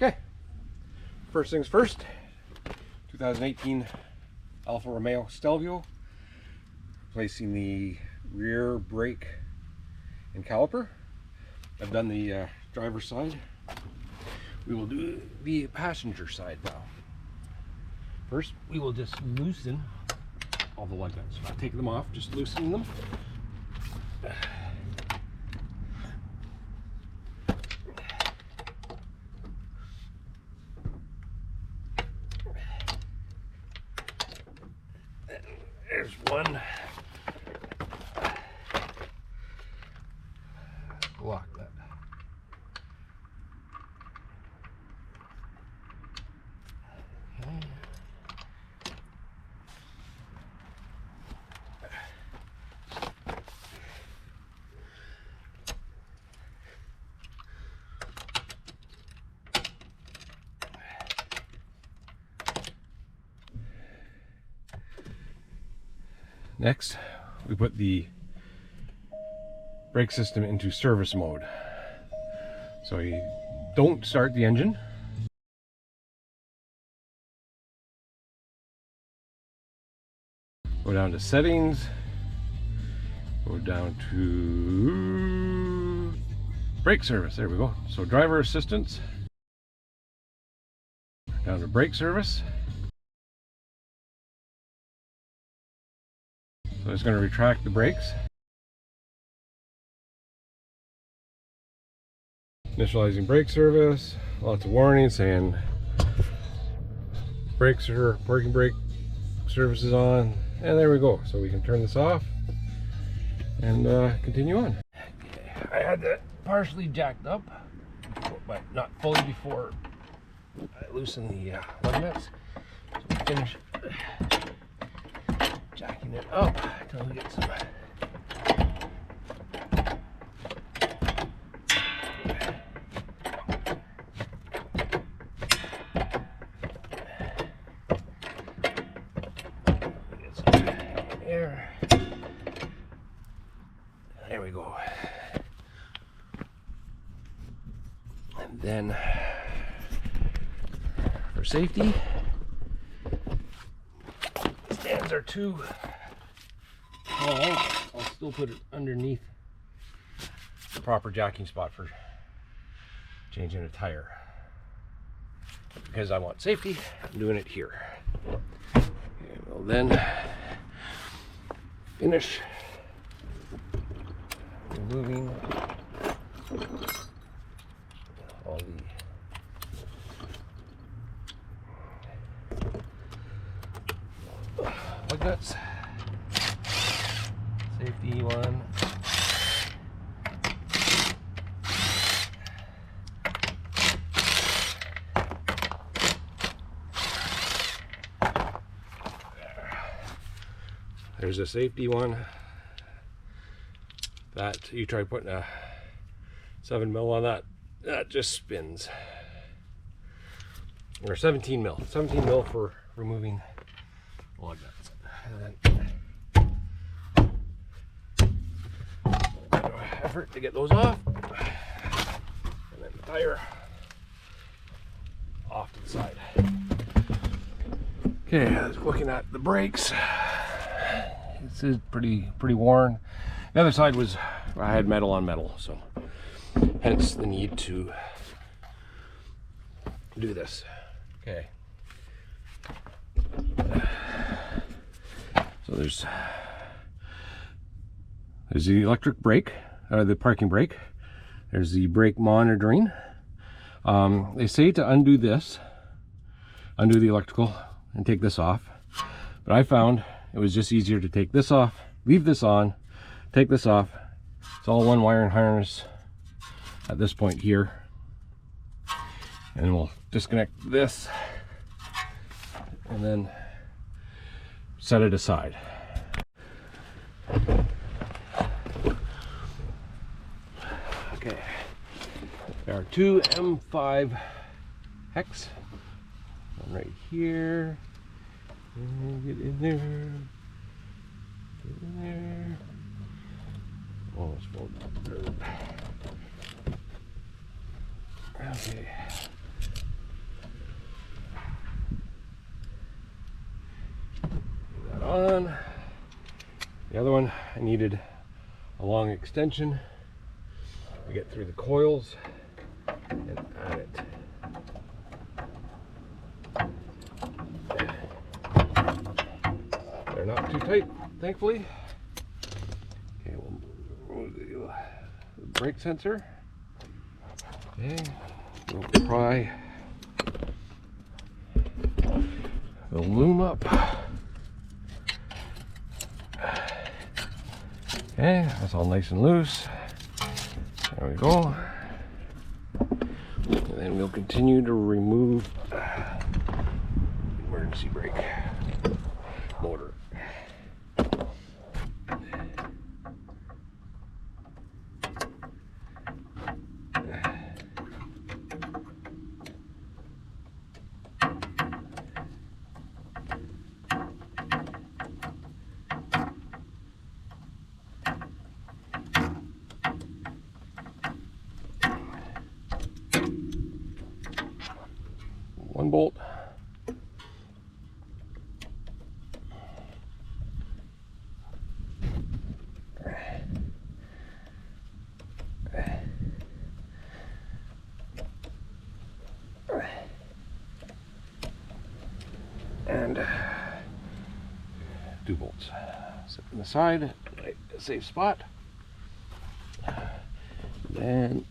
Okay, first things first, 2018 Alfa Romeo Stelvio, placing the rear brake and caliper. I've done the driver's side. We will do the passenger side now. First, we will just loosen all the lug nuts. Not taking them off, just loosening them. There's one. Lock that. Okay. Next, we put the brake system into service mode. So you don't start the engine. Go down to settings. Go down to brake service. There we go. So driver assistance. Down to brake service. So it's going to retract the brakes. Initializing brake service. Lots of warnings saying brakes or parking brake service is on. And there we go. So we can turn this off and continue on. Okay. I had that partially jacked up, but not fully before I loosen the lug nuts. So we finish jacking it up until we get some. Air. There we go. And then for safety, stands are too tall. I'll still put it underneath the proper jacking spot for changing a tire. Because I want safety, I'm doing it here. Okay, we'll then finish removing all the lug nuts. Safety one. There's a safety one. That you try putting a 7 mil on that, that just spins. Or 17 mil. 17 mil for removing lug nuts. And then effort to get those off. And then the tire off to the side. Okay, I was looking at the brakes. This is pretty worn. The other side was, I had metal on metal, so hence the need to do this. Okay. So there's the electric brake, or the parking brake. There's the brake monitoring. They say to undo this, undo the electrical, and take this off. But I found it was just easier to take this off, leave this on, take this off. It's all one wire and harness at this point here. And we'll disconnect this and then set it aside. Okay, there are two M5 hex. One right here. And get in there. Get in there. Almost rolled up. Okay. on. The other one, I needed a long extension to get through the coils and add it. They're not too tight, thankfully. Okay, we'll remove the brake sensor. Okay, we'll pry the loom up. Okay, that's all nice and loose. There we go. And then we'll continue to remove the emergency brake motor. One bolt. And 2 bolts. Set them aside, right, a safe spot. Then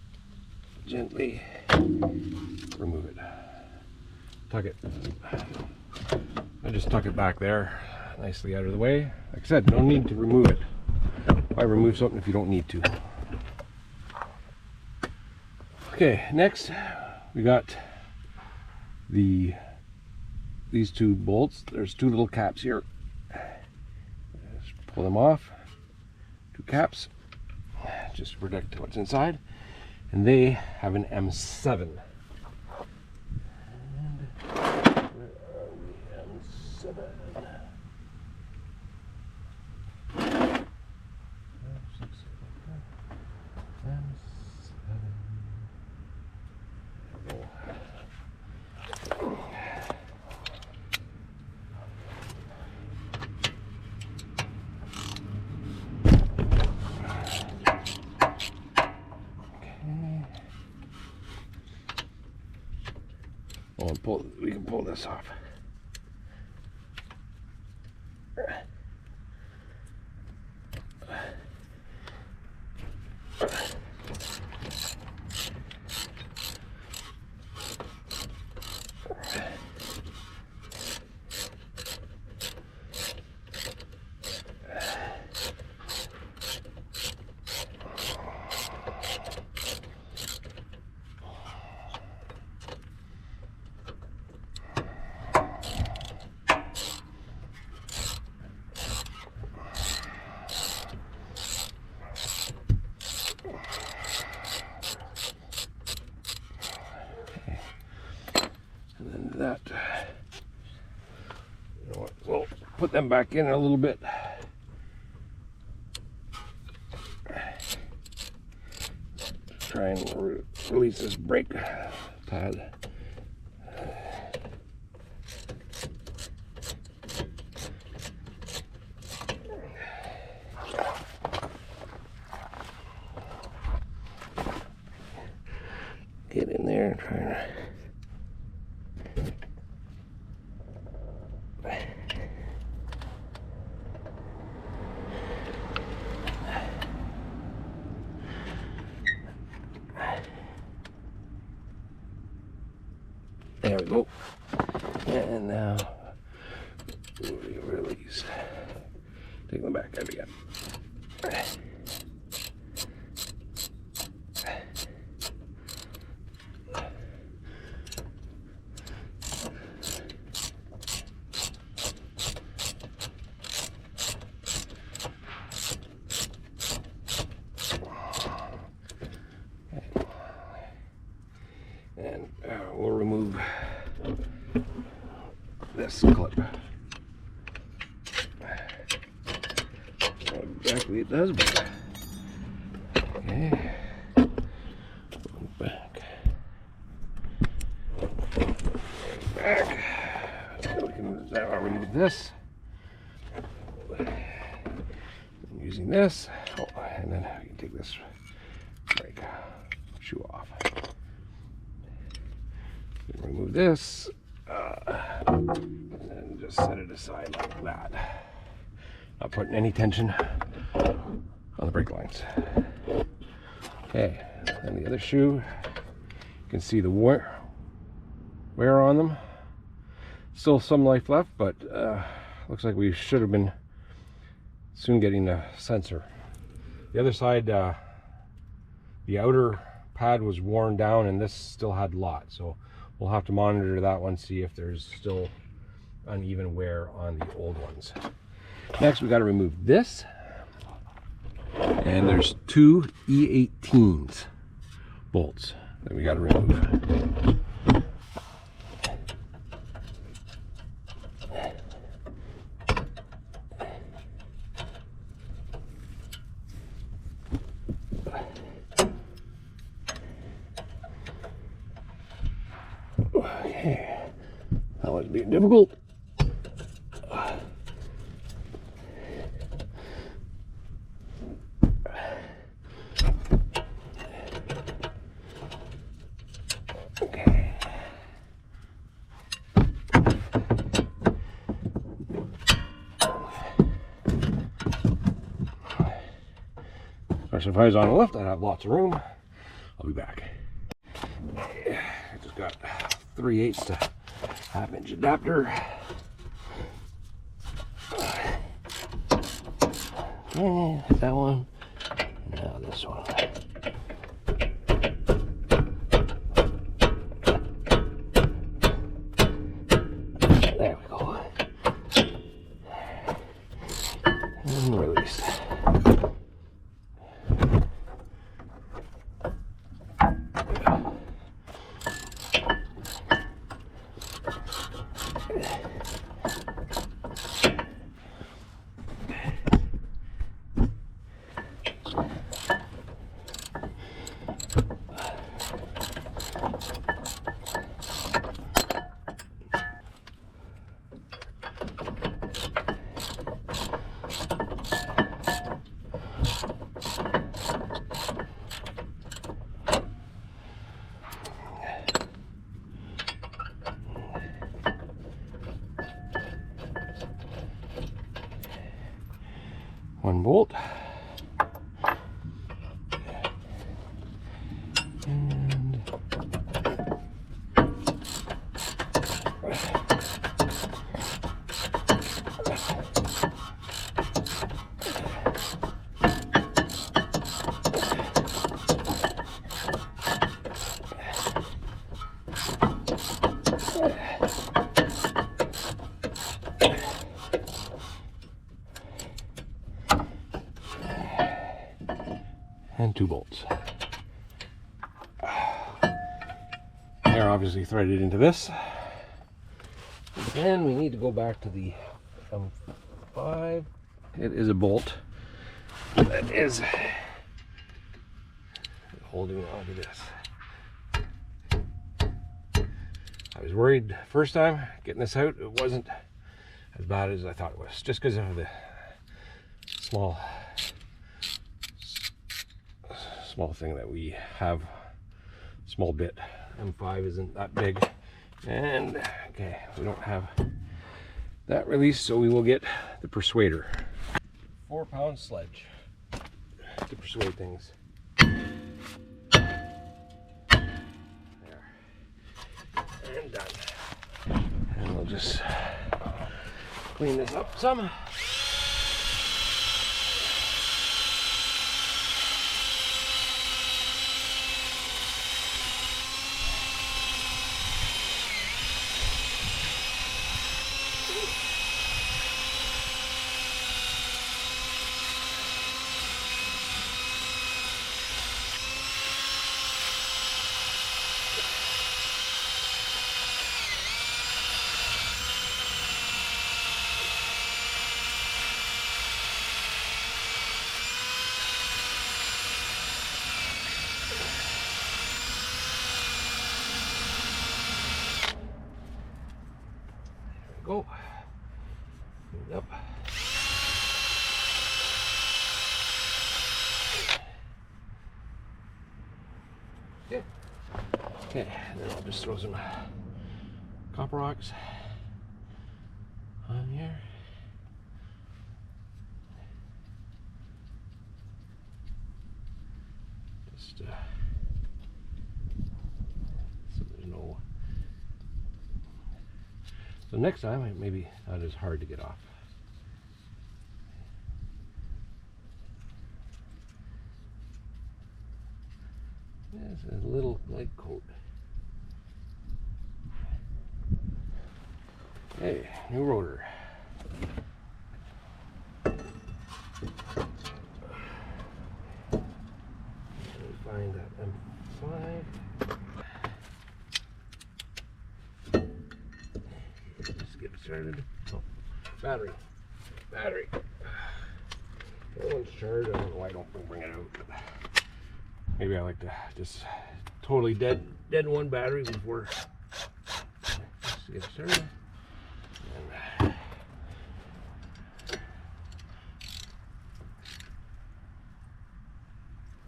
gently remove it. Tuck it. I just tuck it back there, nicely out of the way. Like I said, no need to remove it. Why remove something if you don't need to? Okay, next we got these 2 bolts. There's 2 little caps here. Just pull them off. 2 caps, just to protect what's inside. And they have an M7. We can pull this off. That, you know what, we'll put them back in a little bit. Try and release this brake pad. Get in there and try to. There we go. And now we release. Take them back out again. And we'll remove this clip. Not exactly it does, but okay. Back. Back. So we can now remove this. tighten this. Oh, and then we can take this brake shoe off. Remove this. And just set it aside like that. Not putting any tension on the brake lines. Okay, and the other shoe, you can see the wear on them. Still some life left, but looks like we should have been soon getting the sensor. The other side, the outer pad was worn down and this still had lot, so we'll have to monitor that one, see if there's still uneven wear on the old ones. Next, we got to remove this, and there's 2 E18s bolts that we got to remove. Okay, that was being difficult. Okay. Especially if I was on the left, I'd have lots of room. I'll be back. I just got 3/8 to 1/2-inch adapter. Okay, that one. Now this one. There we go. And release. One bolt. And and 2 bolts. They're obviously threaded into this. Then we need to go back to the M5. It is a bolt that is holding on to this. I was worried first time getting this out. It wasn't as bad as I thought it was, just because of the small thing that we have. Small bit. M5 isn't that big, and okay, we don't have that release, so we will get the persuader. 4-pound sledge to persuade things. There, and done. And we'll just clean this up some. Go. Move it up. Okay, then I'll just throw some copper rocks on here. Just so there's no. So next time, maybe not as hard to get off. There's a little light coat. Hey, new rotor. Find that M5. Let's get started. Oh, battery. Battery. That one's charged. I don't know why I don't bring it out. Maybe I like to just totally dead one battery before. Let's get started. And,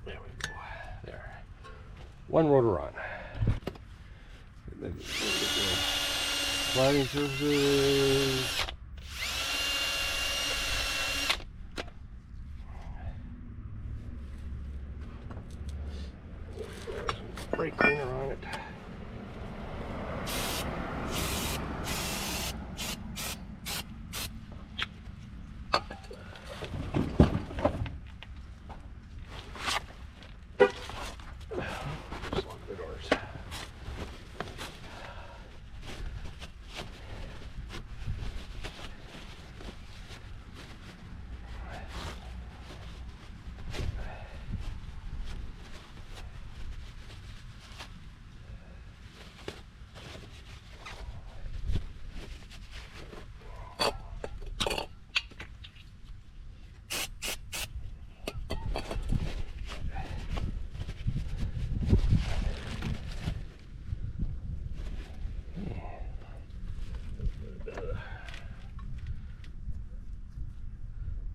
there we go. There. One rotor on. Sliding surfaces. Brake cleaner on it. Just lock the doors.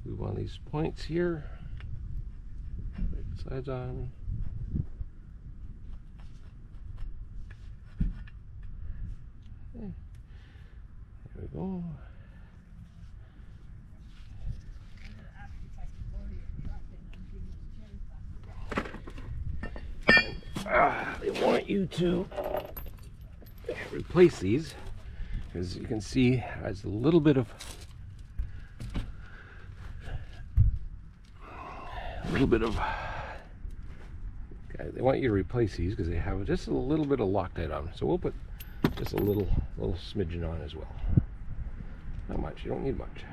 Move on these points here. Right sides on. Okay. There we go. They want you to replace these, because you can see there's a little bit of okay, they want you to replace these because they have just a little bit of Loctite on them. So we'll put just a little smidgen on as well. Not much. You don't need much.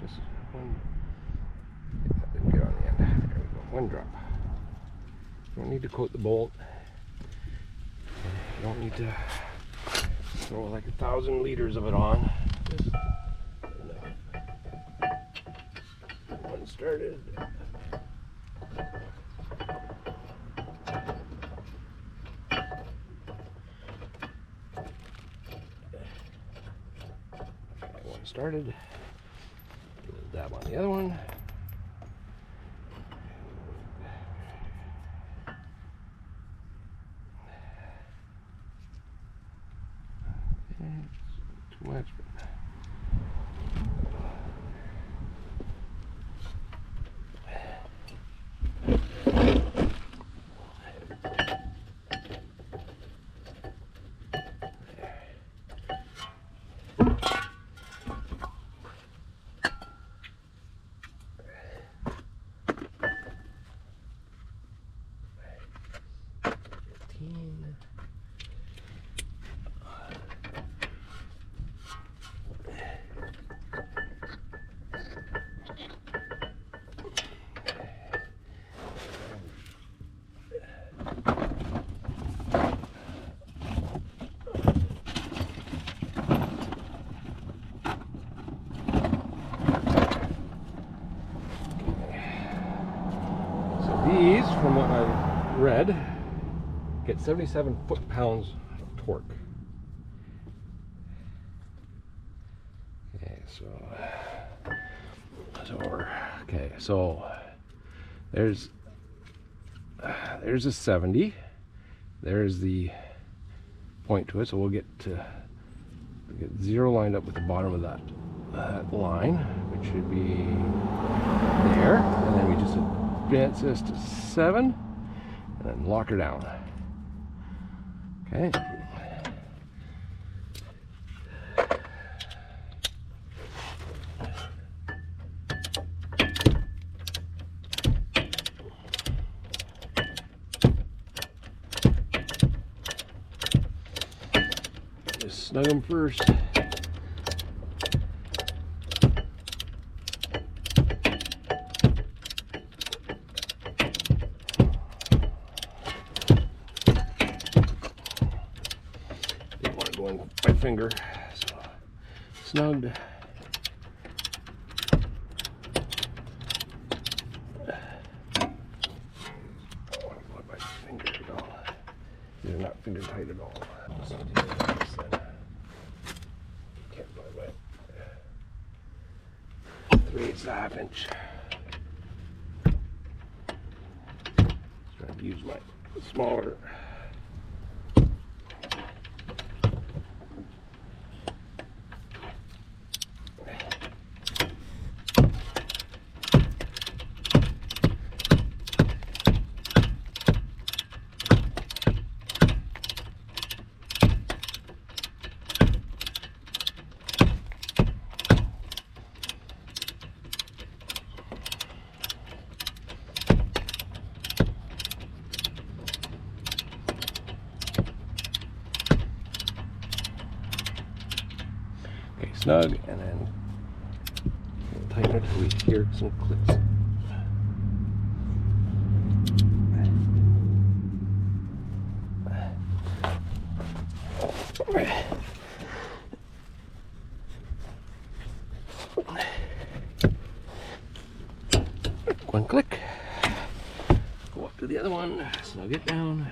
Just one. Didn't get on the end. There we go. One drop. You don't need to coat the bolt. You don't need to throw like 1,000 liters of it on. Just enough. One started. One started. Dab on the other one. Too much. These, from what I read, get 77 foot-pounds of torque. Okay, so there's a 70. There's the point to it, so we'll get 0 lined up with the bottom of that line, which should be there, and then we just advance this to 7 and then lock her down. Okay. Just snug them first. My finger, so snugged. My finger at all. These are not finger tight at all. Can't find my 3/8 inch. Trying to use my smaller. Snug, and then we'll tighten it till we hear some clicks. One click. Go up to the other one, snug it down.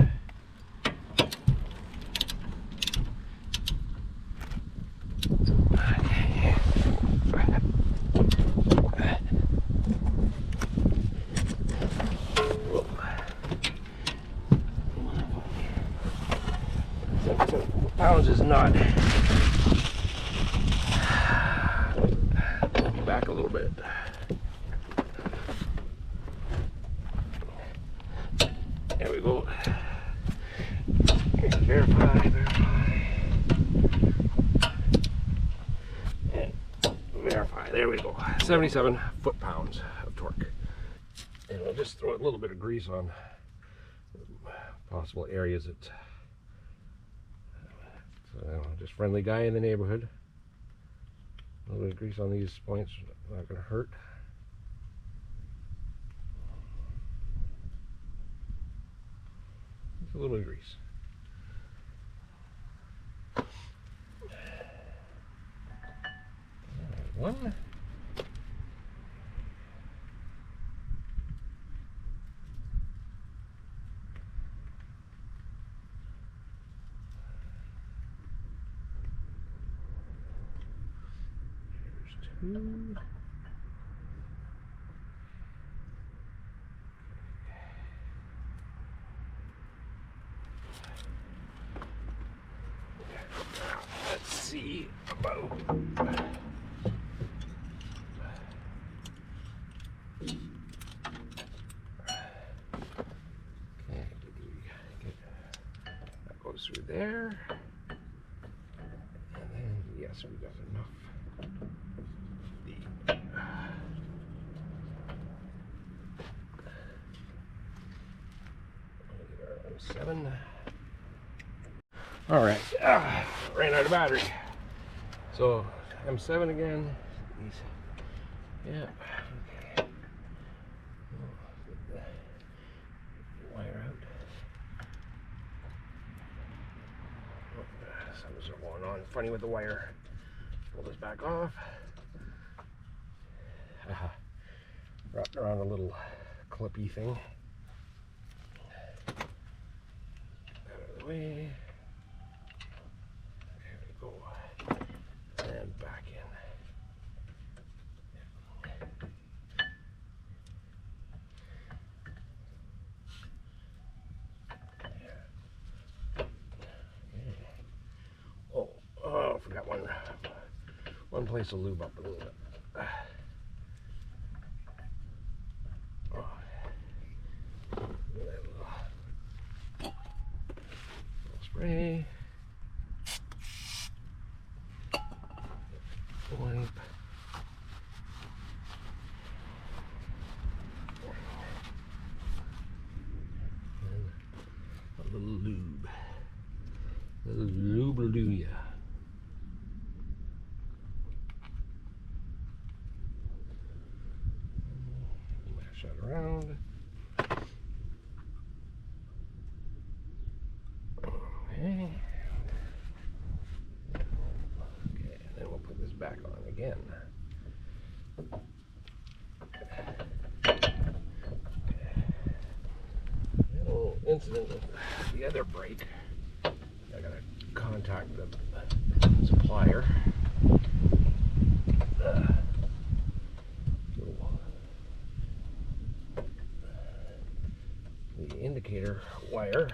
Pounds is not. Back a little bit. There we go. Verify. And verify. There we go. 77 foot-pounds of torque. And we'll just throw a little bit of grease on possible areas that. So just friendly guy in the neighborhood. A little bit of grease on these points, not going to hurt. Just a little bit of grease. One. Two. Let's see about that goes through there, and then yes, we got enough. 7. All right, ran out of battery. So M7 again. Yeah. Okay. Get the wire out. Something's going on funny with the wire. Pull this back off. Wrapped around a little clippy thing. Way. There we go. And back in. one place to lube up a little bit. Spray. Wipe. And a little lube. A little lube-a-doo-ya. Mash that around. Okay. Okay, and then we'll put this back on again. Little incident with the other brake. I gotta contact the supplier. The indicator wire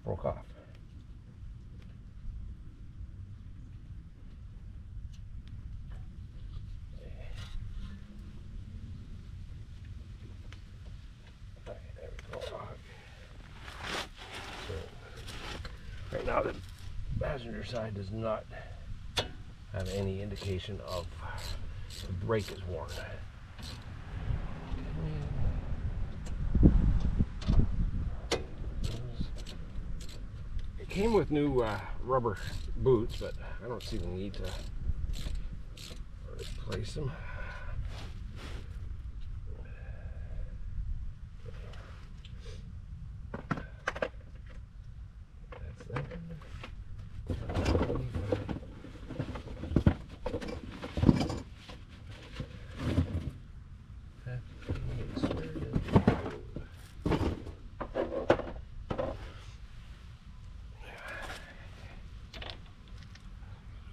broke off. Okay, there we go. So, right now the passenger side does not have any indication of the brake is worn. It came with new rubber boots, but I don't see the need to replace them. That's that.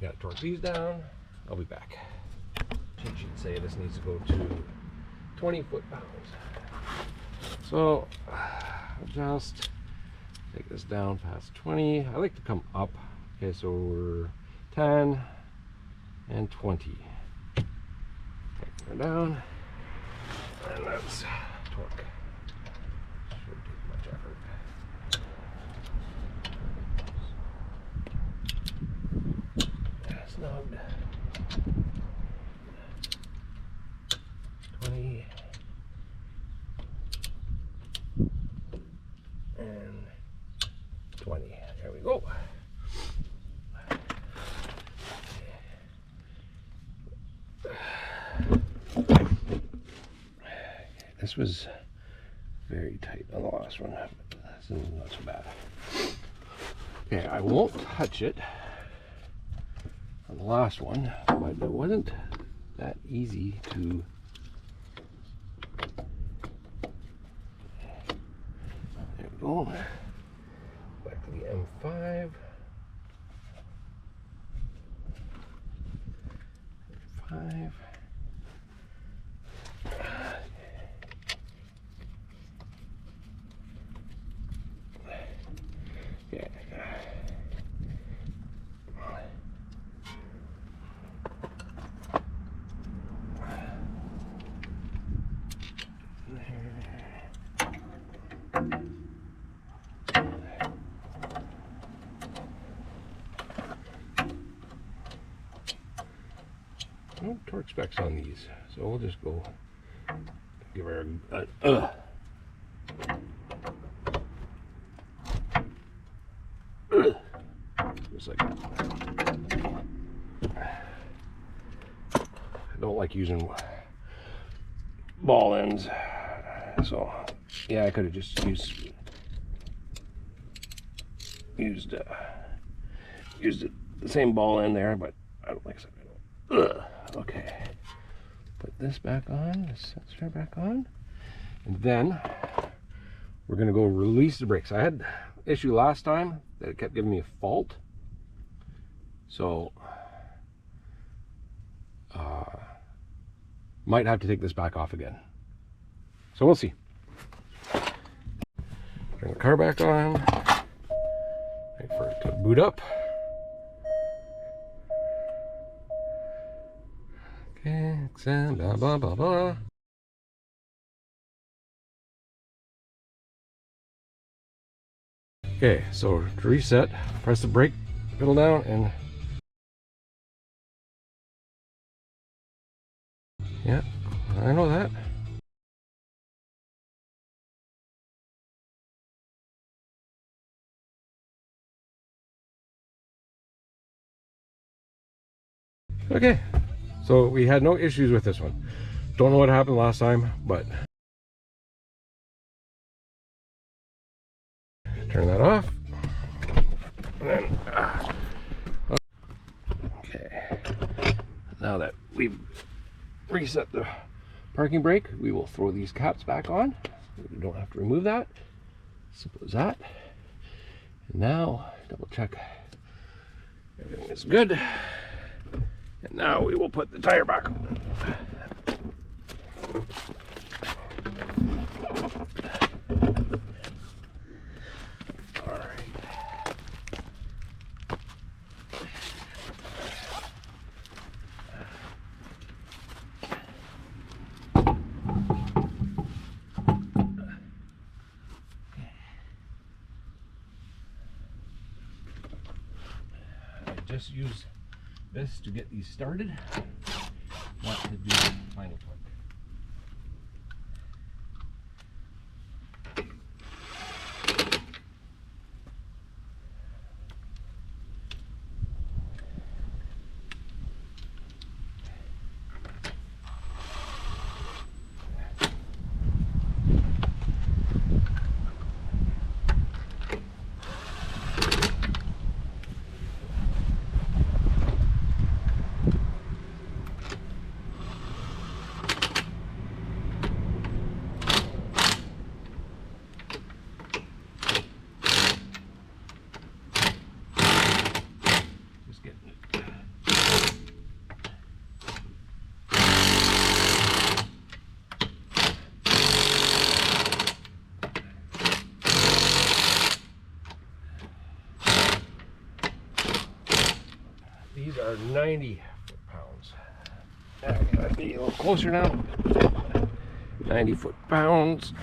Gotta torque these down. I'll be back. Cheat sheet say this needs to go to 20 foot-pounds. So I'll just take this down past 20. I like to come up. Okay, so we're 10 and 20. Take her down, and let's torque. Shouldn't take much effort. Snugged. 20 and 20. There we go. This was very tight on the last one, but this is not so bad. Okay, I won't touch it on the last one, but it wasn't that easy to there we go. Back to the M5. M5. Okay. No torque specs on these, so we'll just go give her a just like that. I don't like using ball ends, so yeah, I could have just used the same ball end there, but I don't like it. Okay, put this back on, this sensor back on, and then we're gonna go release the brakes. I had an issue last time that it kept giving me a fault, so might have to take this back off again. So we'll see. Turn the car back on. Wait for it to boot up. Okay, blah blah blah blah. Okay, so to reset, press the brake pedal down and yeah, I know that. Okay, so we had no issues with this one. Don't know what happened last time, but turn that off. And then, okay, now that we've reset the parking brake, we will throw these caps back on. We don't have to remove that. Simple as that. And now, double check everything is good. And now we will put the tire back on. All right. I just use this to get these started, not to do final torque. These are 90 foot-pounds. I gotta be a little closer now. 90 foot-pounds.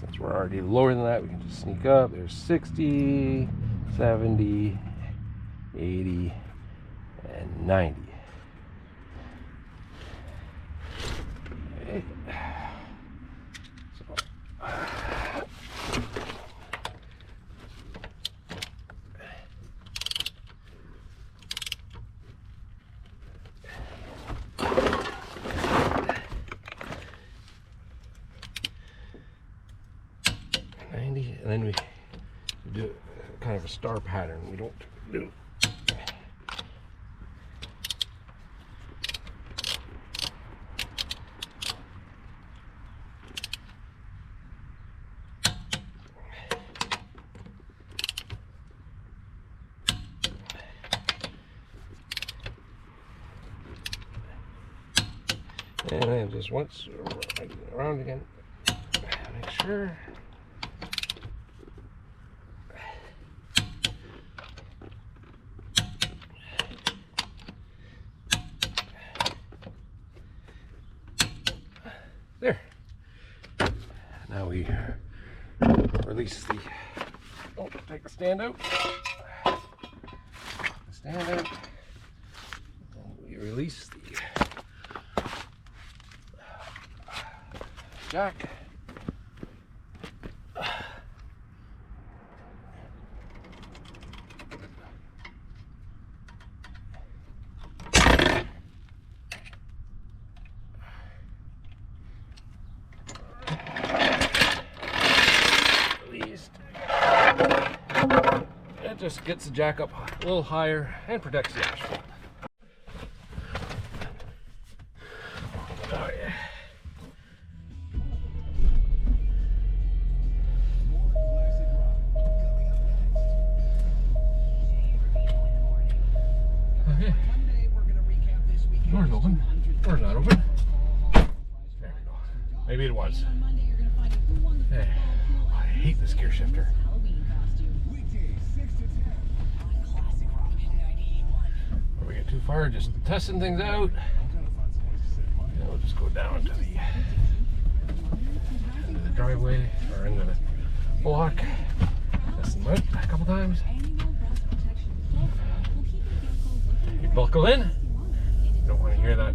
Since we're already lower than that, we can just sneak up. There's 60, 70, 80, and 90. Okay. So, 90, and then we do kind of a star pattern. We don't do. And then just once around again, make sure. There. Now we release the, oh, take the stand out. The stand out. And we release the jack. Released. It just gets the jack up a little higher and protects the asphalt. Oh yeah. Okay. Door's open. Door's not open. There we go. Maybe it was. Hey, I hate this gear shifter. far, just testing things out. And we'll just go down to the driveway or into the block. Test them out a couple times. You buckle in. You don't want to hear that.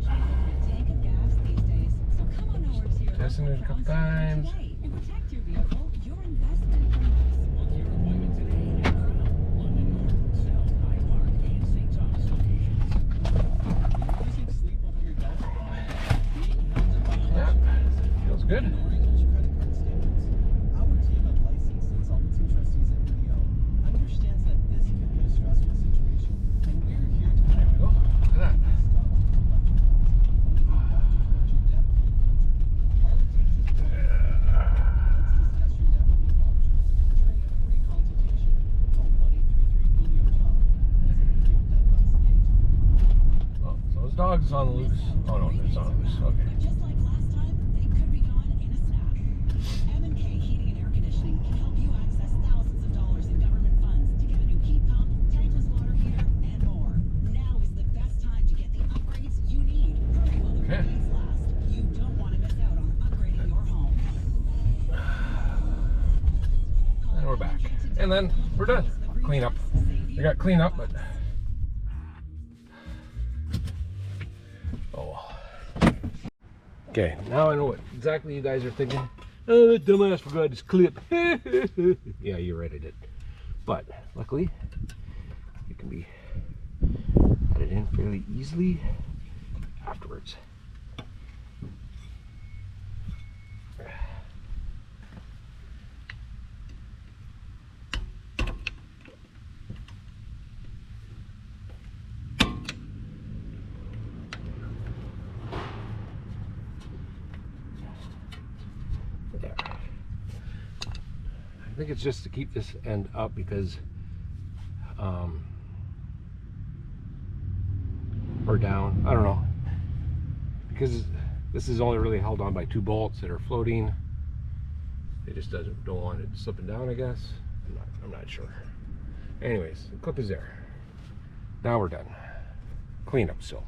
Testing it a couple times. Yeah, feels good. Dogs on the loose. Oh no, it's on the loose. Okay. Just like last time, they could be gone in a snap. M&K Heating and Air Conditioning can help you access thousands of dollars in government funds to get a new heat pump, tankless water heater, and more. Now is the best time to get the upgrades you need. Hurry while the rebates last. You don't want to miss out on upgrading your home. And we're back. And then we're done. Clean up. We got clean up, but okay, now I know what exactly you guys are thinking. Oh, that dumbass forgot his clip. Yeah, you're right, I did. But luckily, it can be added in fairly easily afterwards. I think it's just to keep this end up because or down, I don't know, because this is only really held on by 2 bolts that are floating. It just don't want it slipping down, I guess. I'm not sure. Anyways, the clip is there. Now we're done. Clean up still.